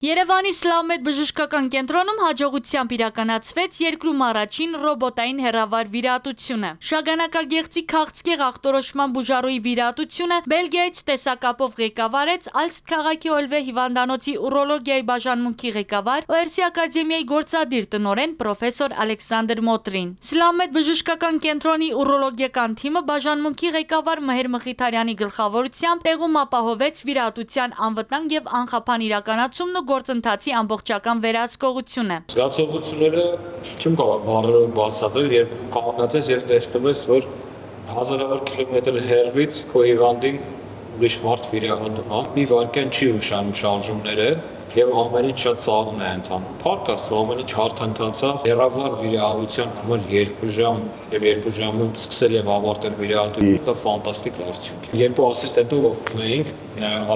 Երևանի Սլավմեդ բժշկական կենտրոնում հաջողությամբ իրականացվեց երկրում առաջին ռոբոտային հեռավար վիրահատությունը։ Շագանակագեղձի քաղցկեղ ախտորոշման բուժարուի վիրահատությունը Բելգիայից տեսակապով ղեկավարեց Ալստ քաղաքի Օլվե հիվանդանոցի ուրոլոգիայի բաժանմունքի ղեկավար ORC ակադեմիայի գործադիր տնօրեն պրոֆեսոր Ալեքսանդր Մոտրին։ Սլավմեդ բժշկական կենտրոնի ուրոլոգիական թիմը բաժանմունքի ղեկավար Մհեր Մխիթարյանի գլխավորությամբ տեղում ապահովեց վիրահատության անվտանգ եւ անխափան իրականացումն ու գործընթացի ամբողջական վերահսկողությունը։ Զգացողությունները չեմ կարող բառերով բացատրել, երբ կանգնած ես եւ տեսնում ես, որ հազարավոր կիլոմետր հեռվից քո հիվանդին ուրիշ մարդ վիրահատում է, մի վայրկյան չի ուշանում շարժումները եւ ամեն ինչ շատ ծաղում է ընթանում։ Փառք Աստծո, ամեն ինչ հարթ ընթացավ։ Հեռավար վիրահատության համար 2 ժամ եւ 2 ժամում սկսել եւ ավարտել վիրահատությունը ֆանտաստիկ արդյունք է։ Երկու ասիստենտով օգնեինք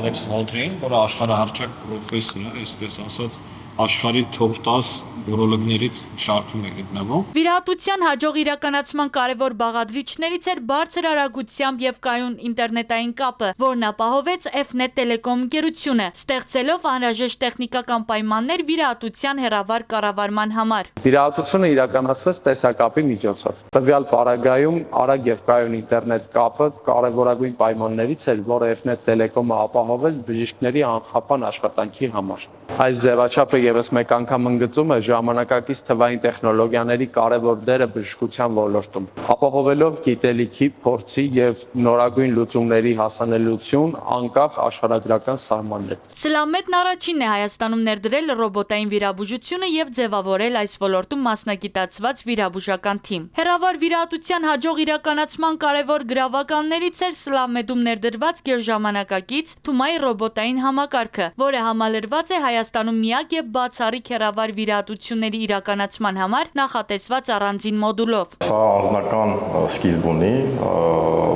Ալեքս Մոտրին, որը աշխարհահռչակ պրոֆեսոր է, այսպես ասած, աշխարհի top 10 ուրոլոգներից շարքում է գտնվում։ Վիրահատության հաջող իրականացման կարևոր բաղադրիչներից էր բարձր արագությամբ եւ կայուն ինտերնետային կապը, որն ապահովեց F-Net Telecom ընկերությունը, ստեղծելով անհրաժեշտ տեխնիկական պայմաններ վիրահատության հեռավար կառավարման համար։ Վիրահատությունը իրականացվեց տեսակապի միջոցով։ Տվյալ պարագայում արագ եւ կայուն ինտերնետ կապը կարևորագույն պայմաններից էր, որը F-Net Telecom-ը ապահովեց բժիշկների անխափան աշխատանքի համար։ Այս ձևաչափը եւս մեկ անգամ ընդգծում է ժամանակակից թվային տեխնոլոգիաների կարևոր դերը բժշկության ոլորտում, ապահովելով գիտելիքի, փորձի եւ նորագույն լուծումների հասանելիություն անկախ աշխարհագրական սահմաններից։ Սլավմեդն առաջինն է Հայաստանում ներդրել ռոբոտային վիրաբուժությունը եւ ձևավորել այս ոլորտում մասնագիտացված վիրաբուժական թիմ։ Հեռավար վիրահատության հաջող իրականացման կարևոր գրավականներից էր Սլավմեդում ներդրված գերժամանակակից Թումայի ռոբոտային համակարգը, որը համալրված է Հայաստանում միակ եւ բացառիկ հեռավար վիրահատությունների իրականացման համար նախատեսված առանձին մոդուլով։ Սա անձնական սկիզբ ունի,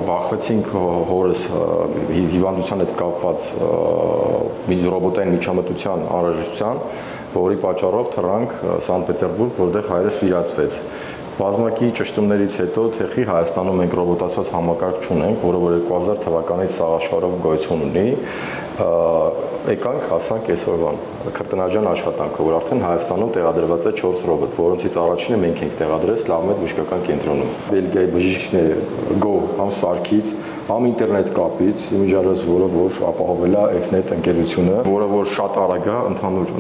բախվեցինք հորս հիվանդության հետ կապված ռոբոտային միջամտության անհրաժեշտության, որի պատճառով թռանք Սանտ Պետերբուրգ, որտեղ հայրս վիրահատվեց։ Բազմակի ճշտումներից հետո թեխի Հայաստանում մենք ռոբոտացված համակարգ չունենք, որը որ 2000 թվականից սա աշխարհով գոյություն ունի, եկանք հասանք այսօրվան քրտնաջան աշխատանքը, որ արդեն Հայաստանում տեղադրված է 4 ռոբոտ, որոնցից առաջինը մենք ենք տեղադրել Սլավմեդ բժշկական կենտրոնում։ Բելգիայի բժիշկները գո համ սարքից, համ ինտերնետ կապից, իմիջիալոց, որը որ ապահովել է F-Net ընկերությունը, որը որ շատ արագ է,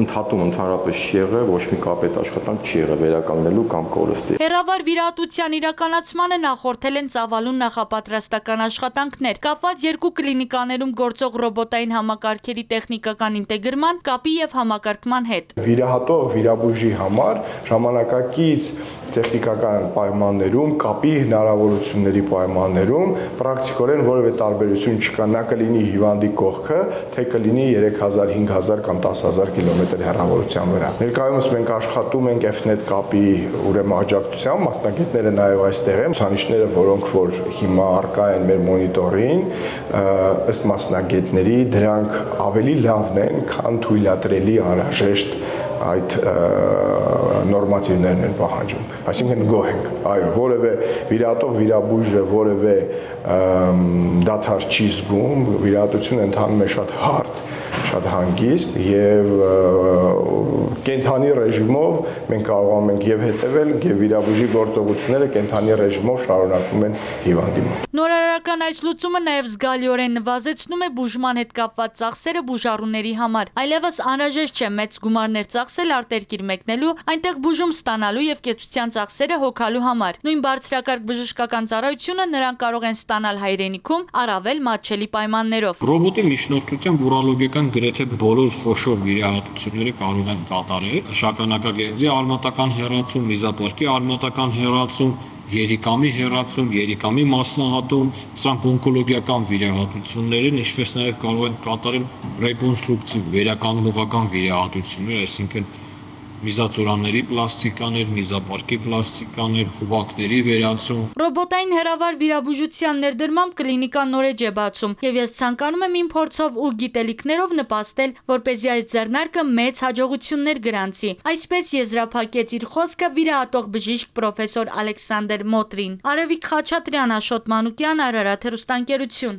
ընդհատում ընդհանրապես չի եղել, ոչ մի կապետ աշխատանք չի եղել վերականգնելու կամ կորստի։ Հեռավար վիրահատության իրականացմանը նախորդել են ծավալուն նախապատրաստական աշխատանքներ, կապված երկու կլինիկաներում գործող ռոբոտային համակարգերի տեխնիկական ինտեգրման, կապի եւ համակարգման հետ։ Վիրահատող վիրաբույժի համար ժամանակակից տեխնիկական պայմաններում, կապի հնարավորությունների պայմաններում պրակտիկորեն որևէ տարբերություն չկա, նա կլինի հիվանդի կողքը, թե կլինի 3000, 5000 կամ 10000 կիլոմետր հեռավորության վրա։ Ներկայումս մենք աշխատում ենք F-Net կապի ուրեմն աջակցությամբ, մասնագետները նաև այստեղ են, ցուցանիշները, որոնք որ հիմա առկա են մեր մոնիտորին, ըստ մասնագետների դրանք ավելի լավն են, քան թույլատրելի անհրաժեշտ այդ նորմատիվներն են պահանջում, այսինքն գոհ ենք, այո, որևէ վիրահատող վիրաբույժը որևէ դադար չի զգում, վիրահատությունը ընթանում է շատ հարթ, շատ հանգիստ եւ կենթանի ռեժիմով մենք կարողանում ենք եւ հետեւել եւ վիրաբույժի գործողությունները կենթանի ռեժիմով շարունակվում են հիվանդի մոտ։ Նորարարական այս լուծումը նաեւ զգալիորեն նվազեցնում է բուժման հետ կապված ծախսերը բուժառուների համար։ Այլևս անհրաժեշտ չէ մեծ գումարներ ծախսել արտերկիր մեկնելու, այնտեղ բուժում ստանալու եւ կեցության ծախսերը հոգալու համար։ Նույն բարձրակարգ բժշկական ծառայությունը նրանք կարող են ստանալ հայրենիքում առավել մատչելի պայմաններով։ Ռոբոտի միջնորդությամբ ուրոլոգիական գրեթե բոլոր խոշոր վիրահատությունները կարող են կատարել։ Շագանակագեղձի արմատական հեռացում, միզապարկի արմատական հեռացում, երիկամի հեռացում, երիկամի մասնահատում, սրանք օնկոլոգիական վիրահատություններ են, ինչպես նաև կարող են կատարել ռեկոնստրուկտիվ վերականգնողական վիրահատություններ, այսինքն միզածորանների պլաստիկաներ, միզապարկի պլաստիկաներ, խուղակների վերացում։ Ռոբոտային հեռավար վիրաբուժության ներդրմամբ կլինիկան նորեջ է բացում, եւ ես ցանկանում եմ իմ փորձով ու գիտելիքներով նպաստել, որպեսզի այս ձեռնարկը մեծ հաջողություններ գրանցի։ Այսպես եզրափակեց իր խոսքը վիրահատող բժիշկ պրոֆեսոր Ալեքսանդր Մոտրին։ Արևիկ Խաչատրյան, Աշոտ Մանուկյան, Արարատ հեռուստաընկերություն։